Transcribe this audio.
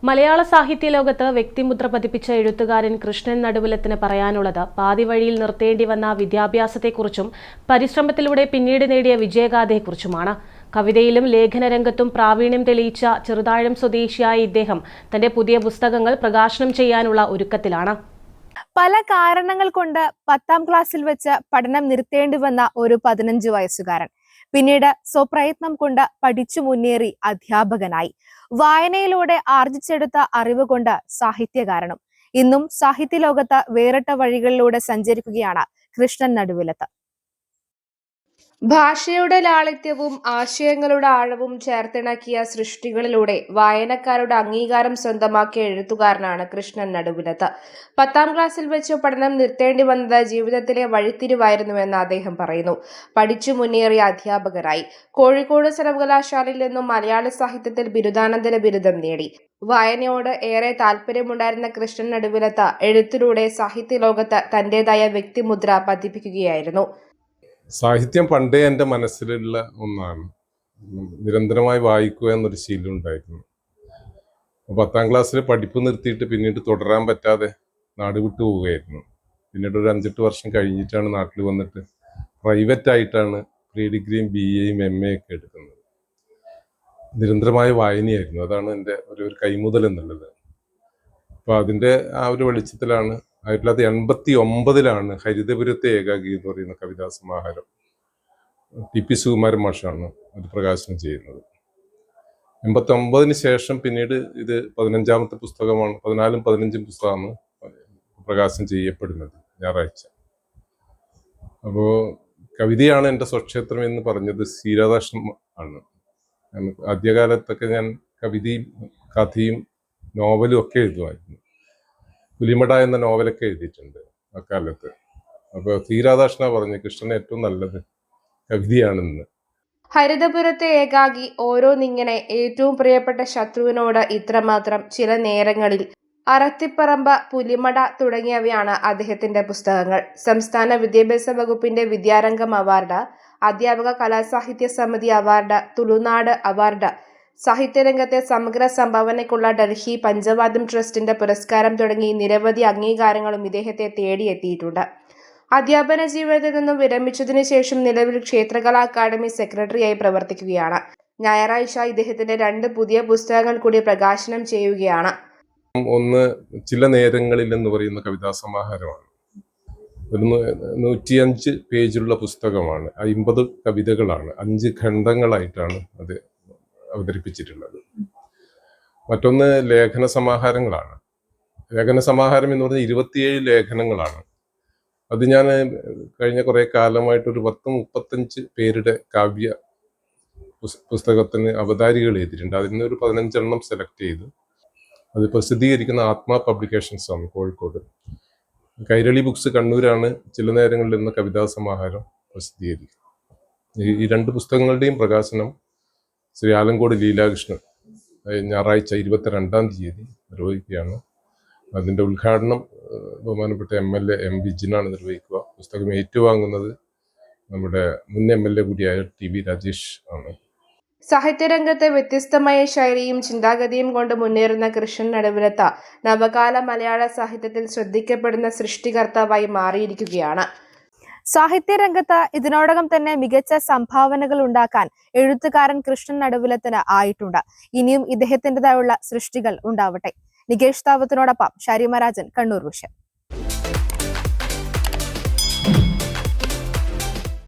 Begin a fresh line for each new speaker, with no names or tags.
മലയാള സാഹിത്യ ലോകത്ത് വ്യക്തിമുദ്ര പതിപ്പിച്ച എഴുത്തുകാരൻ കൃഷ്ണൻ നടുവിലത്തിന് പറയാനുള്ളത് പാതി വഴിയിൽ നിർത്തേണ്ടി വന്ന വിദ്യാഭ്യാസത്തെക്കുറിച്ചും പരിശ്രമത്തിലൂടെ പിന്നീട് നേടിയ വിജയഗാഥയെക്കുറിച്ചുമാണ്. കവിതയിലും ലേഖനരംഗത്തും പ്രാവീണ്യം തെളിയിച്ച ചെറുതാഴം സ്വദേശിയായ ഇദ്ദേഹം തന്റെ പുതിയ പുസ്തകങ്ങൾ പ്രകാശനം ചെയ്യാനുള്ള ഒരുക്കത്തിലാണ്.
പല കാരണങ്ങൾ കൊണ്ട് 10ാം ക്ലാസ്സിൽ വെച്ച് പഠനം നിർത്തേണ്ടി വന്ന ഒരു 15 വയസ്സുകാരൻ പിന്നീട് സ്വപ്രയത്നം കൊണ്ട് പഠിച്ചു മുന്നേറി അധ്യാപകനായി. വായനയിലൂടെ ആർജിച്ചെടുത്ത അറിവ് കൊണ്ട് സാഹിത്യകാരനും ഇന്നും സാഹിത്യ ലോകത്ത് വേറിട്ട വഴികളിലൂടെ സഞ്ചരിക്കുകയാണ് കൃഷ്ണൻ നടുവിലത്ത്. ഭാഷയുടെ ലാളിത്യവും ആശയങ്ങളുടെ ആഴവും ചേർത്തിണക്കിയ സൃഷ്ടികളിലൂടെ വായനക്കാരുടെ അംഗീകാരം സ്വന്തമാക്കിയ എഴുത്തുകാരനാണ് കൃഷ്ണൻ നടുവിലത്ത്. 10ാം ക്ലാസ്സിൽ വെച്ച് പഠനം നിർത്തേണ്ടി വന്നത് ജീവിതത്തിലെ വഴിത്തിരിവായിരുന്നുവെന്ന് അദ്ദേഹം പറയുന്നു. പഠിച്ചു മുന്നേറിയ അധ്യാപകരായി. കോഴിക്കോട് സർവകലാശാലയിൽ നിന്നും മലയാള സാഹിത്യത്തിൽ ബിരുദാനന്തര ബിരുദം നേടി. വായനയോട് ഏറെ താല്പര്യമുണ്ടായിരുന്ന കൃഷ്ണൻ നടുവിലത്ത് എഴുത്തിലൂടെ സാഹിത്യ ലോകത്ത് തന്റേതായ വ്യക്തിമുദ്ര പതിപ്പിക്കുകയായിരുന്നു.
സാഹിത്യം പണ്ടേ എൻ്റെ മനസ്സിലുള്ള ഒന്നാണ്. നിരന്തരമായി വായിക്കുക എന്നൊരു ശീലം ഉണ്ടായിരുന്നു. 10ാം ക്ലാസ്സിൽ പഠിപ്പ് നിർത്തിയിട്ട് പിന്നീട് തുടരാൻ പറ്റാതെ നാട് വിട്ടു പോവുകയായിരുന്നു. പിന്നീട് ഒരു 5-8 വർഷം കഴിഞ്ഞിട്ടാണ് നാട്ടിൽ വന്നിട്ട് പ്രൈവറ്റ് ആയിട്ടാണ് പ്രീ ഡിഗ്രിയും BA-യും MA ഒക്കെ എടുക്കുന്നത്. നിരന്തരമായ വായനയായിരുന്നു. അതാണ് എൻ്റെ ഒരു കൈമുതൽ എന്നുള്ളത്. അപ്പോൾ അതിൻ്റെ ആ ഒരു വെളിച്ചത്തിലാണ് 1989 ഹരിതപുരത്തെ ഏകാഗി എന്ന് പറയുന്ന കവിതാ സമാഹാരം TP സുകുമാരൻ മാഷാണ് അത് പ്രകാശനം ചെയ്യുന്നത്. 89 ശേഷം പിന്നീട് ഇത് 15ാമത്തെ പുസ്തകമാണ്. 14ഉം 15ഉം പുസ്തകമാണ് പ്രകാശനം ചെയ്യപ്പെടുന്നത് ഞായറാഴ്ച. അപ്പോൾ കവിതയാണ് എൻ്റെ സ്വക്ഷേത്രം എന്ന് പറഞ്ഞത് ശ്രീരാധാകൃഷ്ണൻ ആണ്. ആദ്യകാലത്തൊക്കെ ഞാൻ കവിതയും കഥയും നോവലും ഒക്കെ എഴുതുമായിരുന്നു. പുലിമട എന്ന നോവലൊക്കെ എഴുതിയിട്ടുണ്ട് അക്കാലത്ത്. അപ്പോൾ ശ്രീരാധാകൃഷ്ണ പറഞ്ഞു കൃഷ്ണന് ഏറ്റവും നല്ലത് കവിതയാണെന്ന്.
ഹരിതപുരത്തെ ഏകാഗി ഓരോന്നിങ്ങനെ ഏറ്റവും പ്രിയപ്പെട്ട ശത്രുവിനോട് ഇത്രമാത്രം ചില നേരങ്ങളിൽ അറത്തിപ്പറമ്പ് പുലിമട തുടങ്ങിയവയാണ് അദ്ദേഹത്തിന്റെ പുസ്തകങ്ങൾ. സംസ്ഥാന വിദ്യാഭ്യാസ വകുപ്പിന്റെ വിദ്യാരംഗം അവാർഡ്, അധ്യാപക കലാസാഹിത്യ സമിതി അവാർഡ്, തുളുനാട് അവാർഡ്, സാഹിത്യരംഗത്തെ സമഗ്ര സംഭാവനയ്ക്കുള്ള ഡൽഹി പഞ്ചവാദ്യം ട്രസ്റ്റിന്റെ പുരസ്കാരം തുടങ്ങി നിരവധി അംഗീകാരങ്ങളും ഇദ്ദേഹത്തെ തേടിയെത്തിയിട്ടുണ്ട്. അധ്യാപന ജീവിതത്തിൽ നിന്നും വിരമിച്ചതിനു ശേഷം നിലവിൽ ക്ഷേത്രകലാ അക്കാദമി സെക്രട്ടറിയായി പ്രവർത്തിക്കുകയാണ്. ഞായറാഴ്ച ഇദ്ദേഹത്തിന്റെ 2 പുതിയ പുസ്തകങ്ങൾ കൂടി പ്രകാശനം ചെയ്യുകയാണ്.
ഒന്ന് ചില നേരങ്ങളിൽ എന്ന് പറയുന്ന കവിതാ സമാഹാരമാണ്. ഒരു 105 പേജുള്ള പുസ്തകമാണ്. 50 കവിതകളാണ്. 5 ഖണ്ഡങ്ങളായിട്ടാണ് അത് അവതരിപ്പിച്ചിട്ടുള്ളത്. മറ്റൊന്ന് ലേഖന സമാഹാരങ്ങളാണ്. ലേഖന സമാഹാരം എന്ന് പറഞ്ഞാൽ 27 ലേഖനങ്ങളാണ്. അത് ഞാൻ കഴിഞ്ഞ കുറേ കാലമായിട്ടൊരു 10-35 പേരുടെ കാവ്യ പുസ്തകത്തിന് അവതാരികൾ എഴുതിയിട്ടുണ്ട്. അതിൽ നിന്ന് ഒരു 15 എണ്ണം സെലക്ട് ചെയ്ത് അത് പ്രസിദ്ധീകരിക്കുന്ന ആത്മാ പബ്ലിക്കേഷൻസ് ആണ് കോഴിക്കോട്. കൈരളി ബുക്സ് കണ്ണൂരാണ് ചില നേരങ്ങളിൽ നിന്ന് കവിതാ സമാഹാരം പ്രസിദ്ധീകരിക്കുന്നത്. ഈ 2 പുസ്തകങ്ങളുടെയും പ്രകാശനം ശ്രീ ആലങ്കോട് ലീലാകൃഷ്ണൻ ഞായറാഴ്ച 22-ാം തീയതി നിർവഹിക്കുകയാണ്. അതിൻ്റെ ഉദ്ഘാടനം ബഹുമാനപ്പെട്ട MLA M. വിജിനാണ് നിർവഹിക്കുക. പുസ്തകം ഏറ്റുവാങ്ങുന്നത് നമ്മുടെ മുൻ MLA കൂടിയായ TV രാജേഷ് ആണ്.
സാഹിത്യരംഗത്തെ വ്യത്യസ്തമായ ശൈലിയും ചിന്താഗതിയും കൊണ്ട് മുന്നേറുന്ന കൃഷ്ണൻ നടുവിലത്ത് നവകാല മലയാള സാഹിത്യത്തിൽ ശ്രദ്ധിക്കപ്പെടുന്ന സൃഷ്ടികർത്താവായി മാറിയിരിക്കുകയാണ്. സാഹിത്യരംഗത്ത് ഇതിനോടകം തന്നെ മികച്ച സംഭാവനകൾ ഉണ്ടാക്കാൻ എഴുത്തുകാരൻ കൃഷ്ണൻ നടുവിലത്തിന് ആയിട്ടുണ്ട്. ഇനിയും ഇദ്ദേഹത്തിൻ്റെതായുള്ള സൃഷ്ടികൾ ഉണ്ടാവട്ടെ. നികേഷ് താവത്തിനോടൊപ്പം ഷാരിമ രാജൻ, കണ്ണൂർ വിഷൻ.